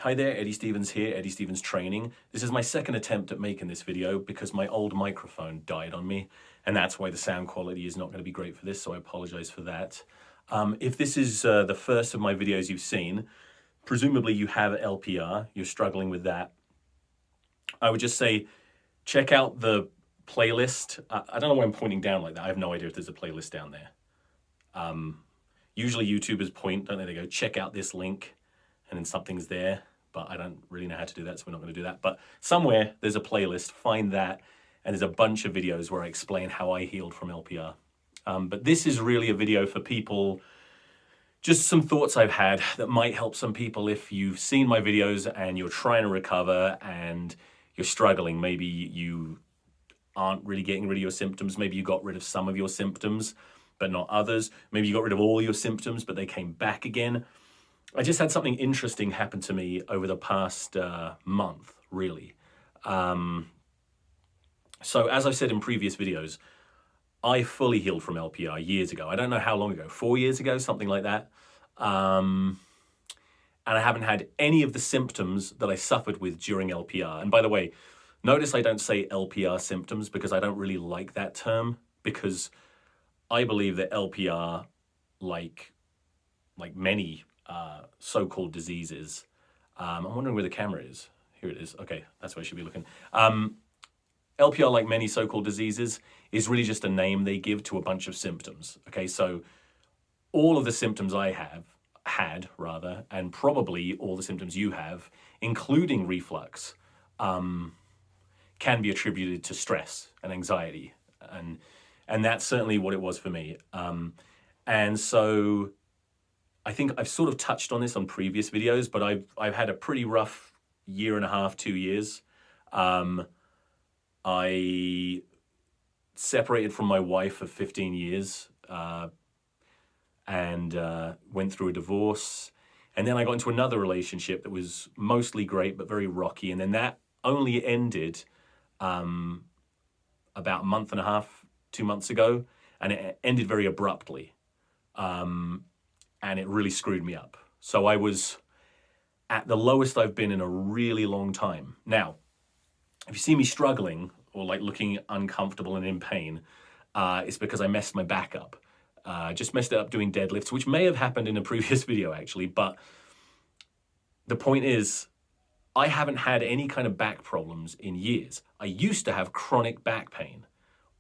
Hi there, Eddie Stevens here, Eddie Stevens Training. This is my second attempt at making this video because my old microphone died on me, and that's why the sound quality is not going to be great for this, so I apologize for that. If this is the first of my videos you've seen, presumably you have LPR, you're struggling with that. I would just say, check out the playlist. I don't know why I'm pointing down like that. I have no idea if there's a playlist down there. Usually YouTubers point, don't they? They go, check out this link, and then something's there, but I don't really know how to do that, so we're not going to do that. But somewhere there's a playlist, find that, and there's a bunch of videos where I explain how I healed from LPR. But this is really a video for people, just some thoughts I've had that might help some people if you've seen my videos and you're trying to recover and you're struggling. Maybe you aren't really getting rid of your symptoms. Maybe you got rid of some of your symptoms, but not others. Maybe you got rid of all your symptoms, but they came back again. I just had something interesting happen to me over the past month, really. So as I've said in previous videos, I fully healed from LPR years ago. I don't know how long ago, 4 years ago, something like that. And I haven't had any of the symptoms that I suffered with during LPR. And by the way, notice I don't say LPR symptoms because I don't really like that term, because I believe that LPR, like many so-called diseases, I'm wondering where the camera is. Here it is. Okay, that's where I should be looking. LPR, like many so-called diseases, is really just a name they give to a bunch of symptoms. Okay, so all of the symptoms I had, and probably all the symptoms you have, including reflux, can be attributed to stress and anxiety, and that's certainly what it was for me. And so I think I've sort of touched on this on previous videos, but I've had a pretty rough year and a half, 2 years. I separated from my wife for 15 years and went through a divorce. And then I got into another relationship that was mostly great, but very rocky. And then that only ended about a month and a half, 2 months ago. And it ended very abruptly. And it really screwed me up. So I was at the lowest I've been in a really long time. Now, if you see me struggling or like looking uncomfortable and in pain, it's because I messed my back up. Just messed it up doing deadlifts, which may have happened in a previous video actually, but the point is, I haven't had any kind of back problems in years. I used to have chronic back pain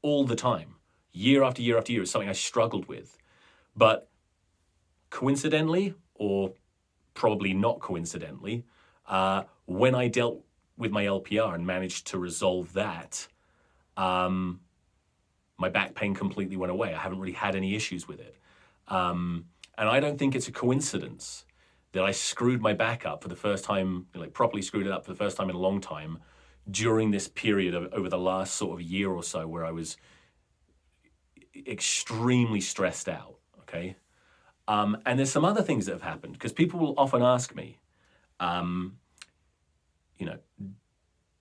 all the time, year after year after year. It's something I struggled with. But coincidentally, or probably not coincidentally, when I dealt with my LPR and managed to resolve that, my back pain completely went away. I haven't really had any issues with it. And I don't think it's a coincidence that I screwed my back up for the first time, like properly screwed it up for the first time in a long time, during this period of over the last sort of year or so where I was extremely stressed out, okay? And there's some other things that have happened, because people will often ask me,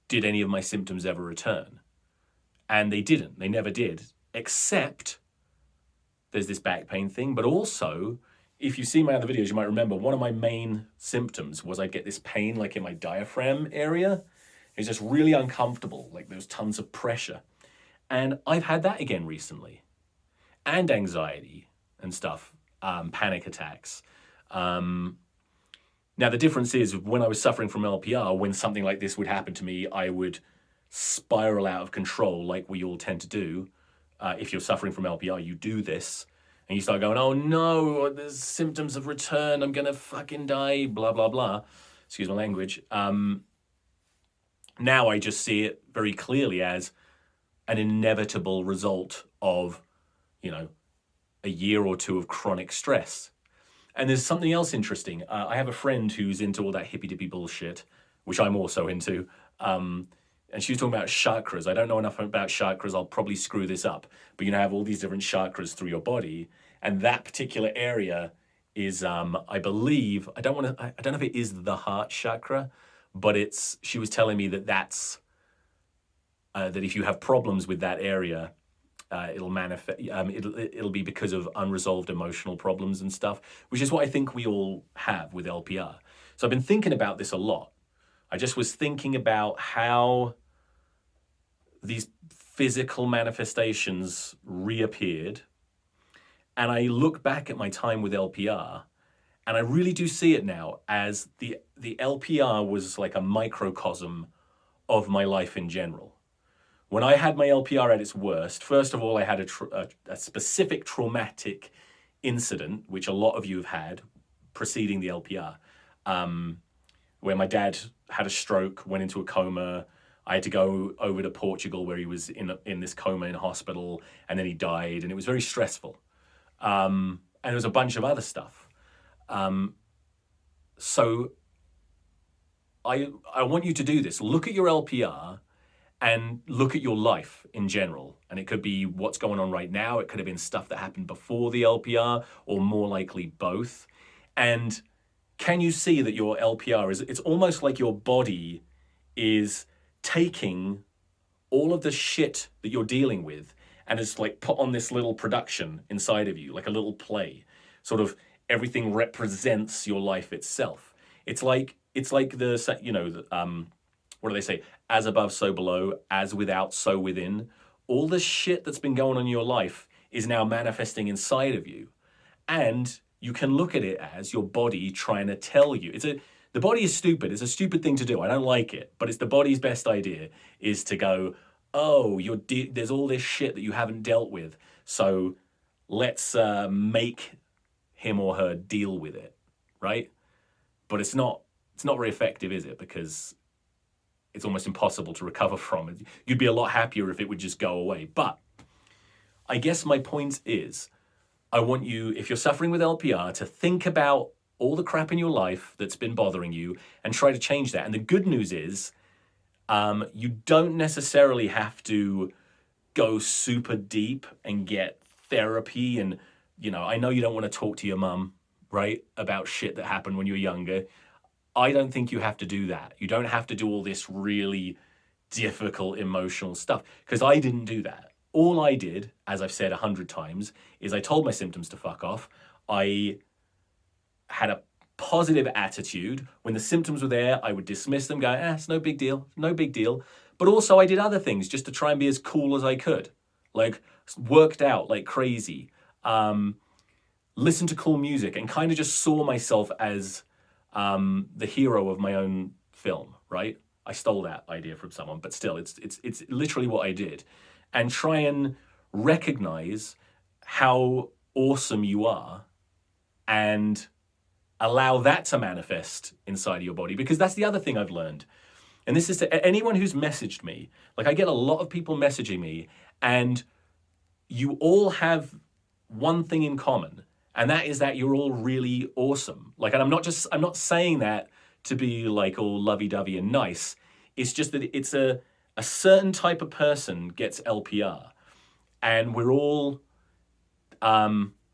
did any of my symptoms ever return? And they didn't. They never did, except there's this back pain thing. But also, if you see my other videos, you might remember one of my main symptoms was I'd get this pain like in my diaphragm area. It's just really uncomfortable, like there's tons of pressure. And I've had that again recently. And anxiety and stuff, panic attacks. Now, the difference is when I was suffering from LPR, when something like this would happen to me, I would spiral out of control like we all tend to do. If you're suffering from LPR, you do this and you start going, oh no, the symptoms have returned, I'm gonna fucking die, blah, blah, blah. Excuse my language. Now I just see it very clearly as an inevitable result of, a year or two of chronic stress. And there's something else interesting. I have a friend who's into all that hippy-dippy bullshit, which I'm also into. And she was talking about chakras. I don't know enough about chakras. I'll probably screw this up. But have all these different chakras through your body. And that particular area is, I believe, I don't know if it is the heart chakra, but she was telling me that's, that if you have problems with that area, it'll manifest. It'll be because of unresolved emotional problems and stuff, which is what I think we all have with LPR. So I've been thinking about this a lot. I just was thinking about how these physical manifestations reappeared. And I look back at my time with LPR, and I really do see it now as the LPR was like a microcosm of my life in general. When I had my LPR at its worst, first of all, I had a specific traumatic incident, which a lot of you have had preceding the LPR, where my dad had a stroke, went into a coma. I had to go over to Portugal where he was in this coma in hospital, and then he died, and it was very stressful. And there was a bunch of other stuff. So I want you to do this. Look at your LPR and look at your life in general. And it could be what's going on right now. It could have been stuff that happened before the LPR, or more likely both. And can you see that your LPR it's almost like your body is taking all of the shit that you're dealing with and it's like put on this little production inside of you, like a little play. Sort of everything represents your life itself. It's like the, you know, what do they say? As above, so below, as without, so within. All the shit that's been going on in your life is now manifesting inside of you. And you can look at it as your body trying to tell you. The body is stupid. It's a stupid thing to do. I don't like it, but it's the body's best idea is to go, oh, there's all this shit that you haven't dealt with. So let's make him or her deal with it, right? But it's not very effective, is it? Because it's almost impossible to recover from it. You'd be a lot happier if it would just go away. But I guess my point is, I want you, if you're suffering with LPR, to think about all the crap in your life that's been bothering you and try to change that. And the good news is, you don't necessarily have to go super deep and get therapy. And, you know, I know you don't want to talk to your mum, right, about shit that happened when you were younger. I don't think you have to do that. You don't have to do all this really difficult emotional stuff, because I didn't do that. All I did, as I've said 100 times, is I told my symptoms to fuck off. I had a positive attitude. When the symptoms were there, I would dismiss them, go, it's no big deal, no big deal. But also I did other things just to try and be as cool as I could. Like, worked out like crazy, listened to cool music, and kind of just saw myself as the hero of my own film, right? I stole that idea from someone, but still, it's literally what I did. And try and recognize how awesome you are and allow that to manifest inside of your body. Because that's the other thing I've learned. And this is to anyone who's messaged me. Like, I get a lot of people messaging me, and you all have one thing in common, and that is that you're all really awesome. Like, and I'm not saying that to be like all lovey-dovey and nice. It's just that it's a certain type of person gets LPR, and we're all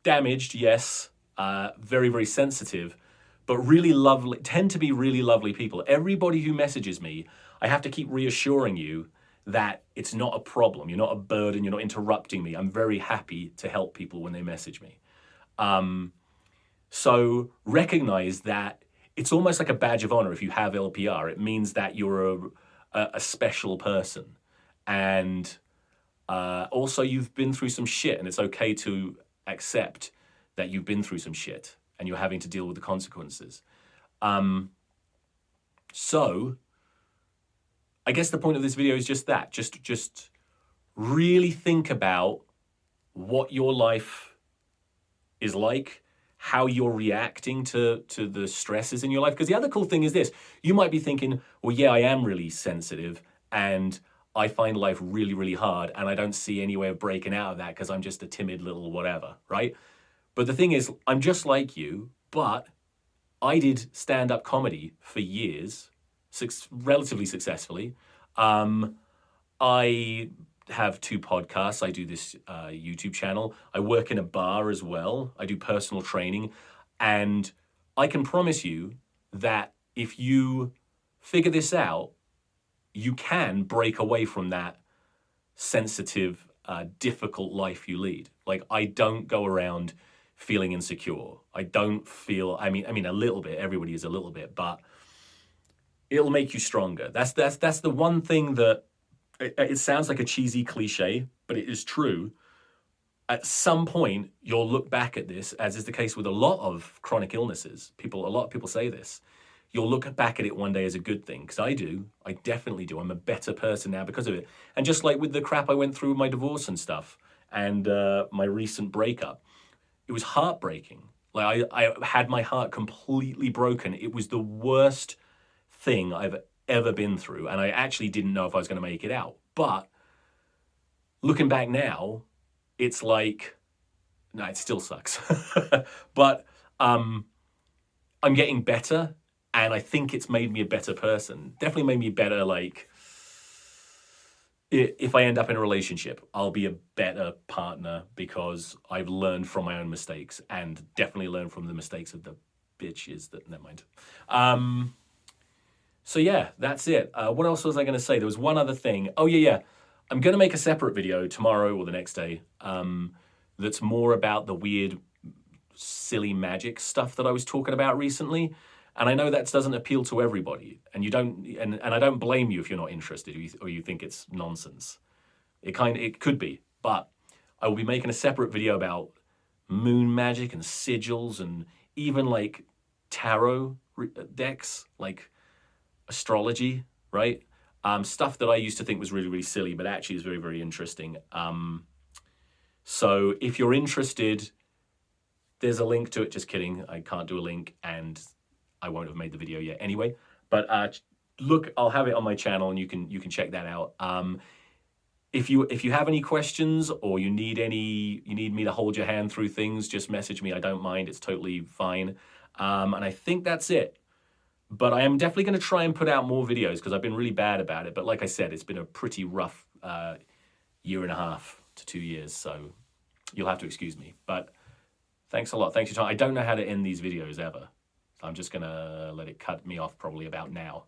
damaged, yes, very, very sensitive, but really lovely, tend to be really lovely people. Everybody who messages me, I have to keep reassuring you that it's not a problem. You're not a burden. You're not interrupting me. I'm very happy to help people when they message me. So recognize that it's almost like a badge of honor if you have LPR. It means that you're a special person. And also you've been through some shit, and it's okay to accept that you've been through some shit and you're having to deal with the consequences. So I guess the point of this video is just that. Just really think about what your life is like, how you're reacting to the stresses in your life. Because the other cool thing is this. You might be thinking, well, yeah, I am really sensitive and I find life really, really hard, and I don't see any way of breaking out of that because I'm just a timid little whatever, right? But the thing is, I'm just like you, but I did stand-up comedy for years, relatively successfully. I have 2 podcasts. I do this YouTube channel. I work in a bar as well. I do personal training. And I can promise you that if you figure this out, you can break away from that sensitive, difficult life you lead. Like, I don't go around feeling insecure. I don't feel, I mean, a little bit, everybody is a little bit, but it'll make you stronger. That's the one thing that, it sounds like a cheesy cliche, but it is true. At some point, you'll look back at this, as is the case with a lot of chronic illnesses. A lot of people say this. You'll look back at it one day as a good thing, because I do. I definitely do. I'm a better person now because of it. And just like with the crap I went through with my divorce and stuff, and my recent breakup, it was heartbreaking. Like I had my heart completely broken. It was the worst thing I've ever been through, and I actually didn't know if I was going to make it out. But looking back now, it's like, no, it still sucks. But I'm getting better, and I think it's made me a better person. Definitely made me better, like, if I end up in a relationship, I'll be a better partner because I've learned from my own mistakes, and definitely learned from the mistakes of the bitches that, never mind. So yeah, that's it. What else was I going to say? There was one other thing. Oh yeah. I'm going to make a separate video tomorrow or the next day that's more about the weird, silly magic stuff that I was talking about recently. And I know that doesn't appeal to everybody, and I don't blame you if you're not interested or you think it's nonsense. It could be, but I will be making a separate video about moon magic and sigils and even like tarot decks, like astrology, right? Stuff that I used to think was really, really silly, but actually is very, very interesting. So if you're interested, there's a link to it. Just kidding. I can't do a link, and I won't have made the video yet anyway. But look, I'll have it on my channel, and you can check that out. If you have any questions, or you need me to hold your hand through things, just message me. I don't mind. It's totally fine. And I think that's it. But I am definitely going to try and put out more videos because I've been really bad about it. But like I said, it's been a pretty rough 1.5 to 2 years. So you'll have to excuse me. But thanks a lot. Thanks for your time. I don't know how to end these videos ever. So I'm just going to let it cut me off probably about now.